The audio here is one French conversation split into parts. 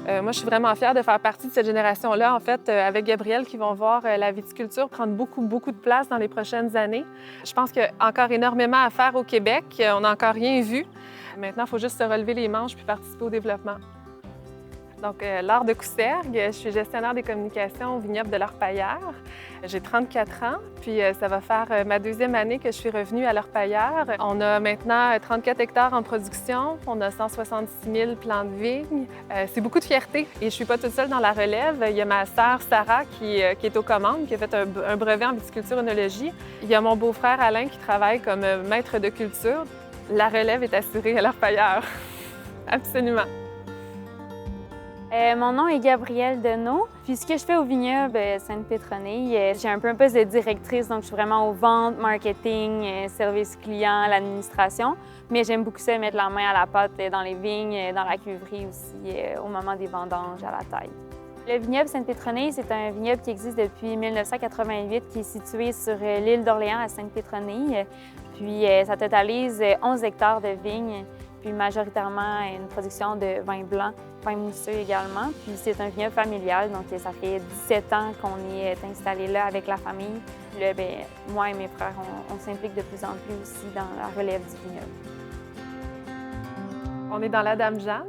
Moi, je suis vraiment fière de faire partie de cette génération-là, en fait, avec Gabriel, qui vont voir la viticulture prendre beaucoup, beaucoup de place dans les prochaines années. Je pense qu'il y a encore énormément à faire au Québec. On n'a encore rien vu. Maintenant, il faut juste se relever les manches puis participer au développement. Donc, Laure de Coussergues, je suis gestionnaire des communications au vignoble de l'Orpailleur. J'ai 34 ans, puis ça va faire ma deuxième année que je suis revenue à l'Orpailleur. On a maintenant 34 hectares en production, on a 166 000 plants de vigne. C'est beaucoup de fierté et je ne suis pas toute seule dans la relève. Il y a ma sœur Sarah qui est aux commandes, qui a fait un brevet en viticulture œnologie. Il y a mon beau-frère Alain qui travaille comme maître de culture. La relève est assurée à l'Orpailleur. Absolument. Mon nom est Gabrielle Deneau. Puis ce que je fais au vignoble Sainte-Pétronille, j'ai un peu un poste de directrice, donc je suis vraiment aux ventes, marketing, service client, l'administration. Mais j'aime beaucoup ça, mettre la main à la pâte dans les vignes, dans la cuverie aussi, au moment des vendanges, à la taille. Le vignoble Sainte-Pétronille, c'est un vignoble qui existe depuis 1988, qui est situé sur l'île d'Orléans à Sainte-Pétronille. Puis ça totalise 11 hectares de vignes, puis majoritairement une production de vin blanc, vin mousseux également. Puis c'est un vignoble familial, donc ça fait 17 ans qu'on est installé là avec la famille. Puis là, moi et mes frères, on s'implique de plus en plus aussi dans la relève du vignoble. On est dans la Dame Jeanne.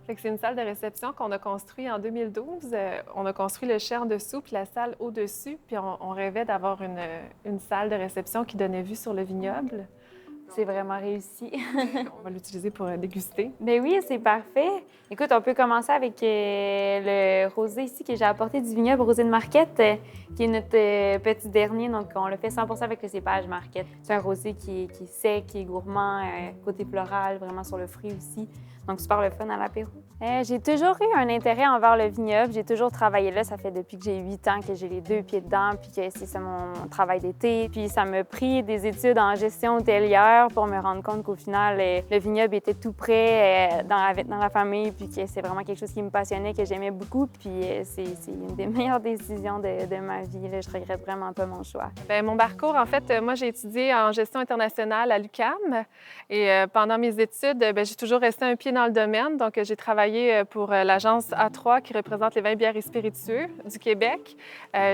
C'est une salle de réception qu'on a construite en 2012. On a construit le chai en dessous puis la salle au-dessus. Puis on rêvait d'avoir une salle de réception qui donnait vue sur le vignoble. C'est vraiment réussi. On va l'utiliser pour déguster. Bien oui, c'est parfait. Écoute, on peut commencer avec le rosé ici que j'ai apporté du vignoble Rosé de Marquette, qui est notre petit dernier. Donc, on le fait 100% avec le cépage Marquette. C'est un rosé qui est sec, qui est gourmand, côté floral, vraiment sur le fruit aussi. Donc, super le fun à l'apéro. J'ai toujours eu un intérêt envers le vignoble. J'ai toujours travaillé là. Ça fait depuis que j'ai 8 ans que j'ai les 2 pieds dedans, puis que c'est ça mon travail d'été. Puis ça m'a pris des études en gestion hôtelière pour me rendre compte qu'au final, le vignoble était tout près dans la famille, puis que c'est vraiment quelque chose qui me passionnait, que j'aimais beaucoup. Puis c'est une des meilleures décisions de ma vie. Là. Je regrette vraiment pas mon choix. Bien, mon parcours, en fait, moi, j'ai étudié en gestion internationale à l'UQAM. Et pendant mes études, j'ai toujours resté un pied dans le domaine. Donc, j'ai travaillé pour l'agence A3 qui représente les vins, bières et spiritueux du Québec.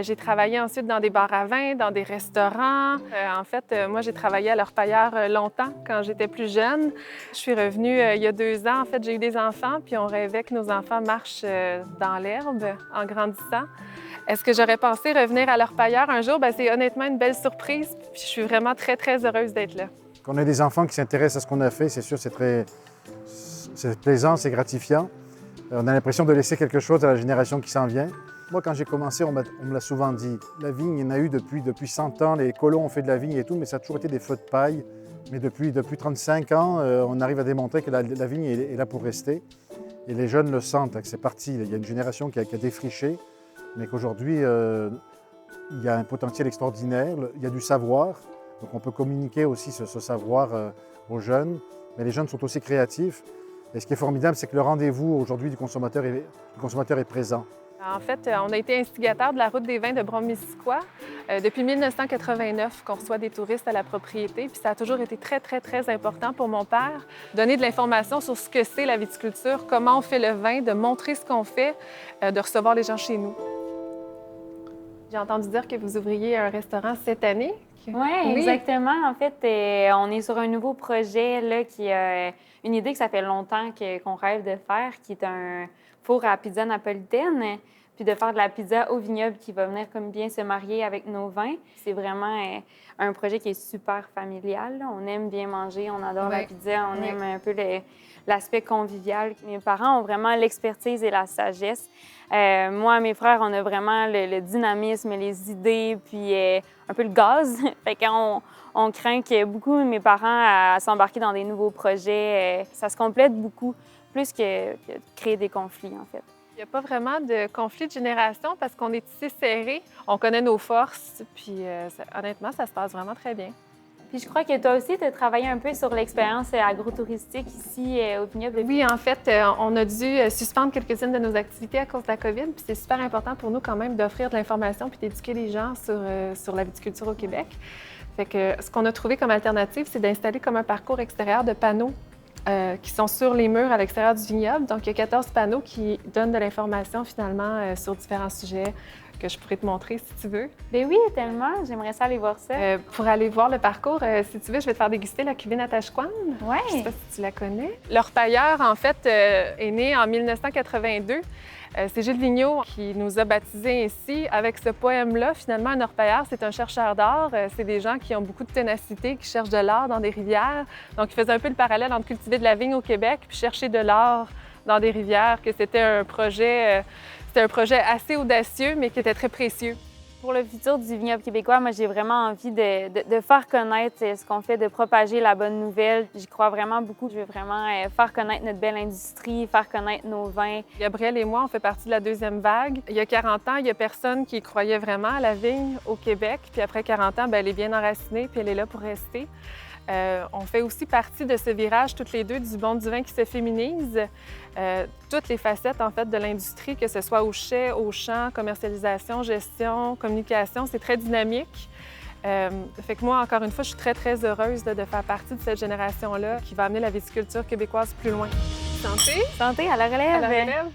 J'ai travaillé ensuite dans des bars à vin, dans des restaurants. En fait, moi, j'ai travaillé à l'Orpailleur longtemps quand j'étais plus jeune. Je suis revenue il y a 2 ans. En fait, j'ai eu des enfants, puis on rêvait que nos enfants marchent dans l'herbe en grandissant. Est-ce que j'aurais pensé revenir à l'Orpailleur un jour? C'est honnêtement une belle surprise. Puis je suis vraiment très, très heureuse d'être là. Quand on a des enfants qui s'intéressent à ce qu'on a fait, c'est sûr, c'est plaisant, c'est gratifiant. On a l'impression de laisser quelque chose à la génération qui s'en vient. Moi, quand j'ai commencé, on me l'a souvent dit. La vigne, il y en a eu depuis 100 ans. Les colons ont fait de la vigne et tout, mais ça a toujours été des feux de paille. Mais depuis 35 ans, on arrive à démontrer que la vigne est là pour rester. Et les jeunes le sentent, que c'est parti. Il y a une génération qui a défriché, mais qu'aujourd'hui, il y a un potentiel extraordinaire. Il y a du savoir. Donc on peut communiquer aussi ce savoir aux jeunes. Mais les jeunes sont aussi créatifs. Et ce qui est formidable, c'est que le rendez-vous aujourd'hui du consommateur est présent. En fait, on a été instigateur de la route des vins de Brome-Missisquoi depuis 1989 qu'on reçoit des touristes à la propriété. Puis ça a toujours été très, très, très important pour mon père, donner de l'information sur ce que c'est la viticulture, comment on fait le vin, de montrer ce qu'on fait, de recevoir les gens chez nous. J'ai entendu dire que vous ouvriez un restaurant cette année. Oui, exactement. En fait, on est sur un nouveau projet là, qui a une idée que ça fait longtemps qu'on rêve de faire, qui est un four à pizza napolitaine, puis de faire de la pizza au vignoble qui va venir comme bien se marier avec nos vins. C'est vraiment un projet qui est super familial. Là. On aime bien manger, on adore la pizza, on aime un peu l'aspect convivial. Mes parents ont vraiment l'expertise et la sagesse. Moi et mes frères, on a vraiment le dynamisme, les idées, puis un peu le gaz. Fait qu'on craint que beaucoup mes parents à s'embarquer dans des nouveaux projets. Ça se complète beaucoup, plus que de créer des conflits, en fait. Il n'y a pas vraiment de conflit de génération parce qu'on est tissé serré, on connaît nos forces, puis honnêtement, ça se passe vraiment très bien. Puis je crois que toi aussi, tu as travaillé un peu sur l'expérience agro-touristique ici au vignoble. Oui, en fait, on a dû suspendre quelques-unes de nos activités à cause de la COVID. Puis c'est super important pour nous quand même d'offrir de l'information puis d'éduquer les gens sur la viticulture au Québec. Fait que ce qu'on a trouvé comme alternative, c'est d'installer comme un parcours extérieur de panneaux qui sont sur les murs à l'extérieur du vignoble. Donc, il y a 14 panneaux qui donnent de l'information finalement sur différents sujets que je pourrais te montrer si tu veux. Ben oui, tellement. J'aimerais ça aller voir ça. Pour aller voir le parcours, si tu veux, je vais te faire déguster la cuvée Natashquan. Ouais. Je sais pas si tu la connais. L'orpailleur, en fait, est né en 1982. C'est Gilles Vigneault qui nous a baptisés ainsi. Avec ce poème-là, finalement, un orpailleur, c'est un chercheur d'art. C'est des gens qui ont beaucoup de ténacité, qui cherchent de l'art dans des rivières. Donc, il faisait un peu le parallèle entre cultiver de la vigne au Québec puis chercher de l'art dans des rivières, que c'était un projet assez audacieux, mais qui était très précieux. Pour le futur du vignoble québécois, moi, j'ai vraiment envie de faire connaître ce qu'on fait, de propager la bonne nouvelle. J'y crois vraiment beaucoup. Je veux vraiment faire connaître notre belle industrie, faire connaître nos vins. Gabriel et moi, on fait partie de la deuxième vague. Il y a 40 ans, il n'y a personne qui croyait vraiment à la vigne au Québec. Puis après 40 ans, bien, elle est bien enracinée, puis elle est là pour rester. On fait aussi partie de ce virage, toutes les deux, du monde du vin qui se féminise. Toutes les facettes, en fait, de l'industrie, que ce soit au chai, au champ, commercialisation, gestion, communication, c'est très dynamique. Fait que moi, encore une fois, je suis très, très heureuse de faire partie de cette génération-là qui va amener la viticulture québécoise plus loin. Santé! Santé à la relève! À la relève!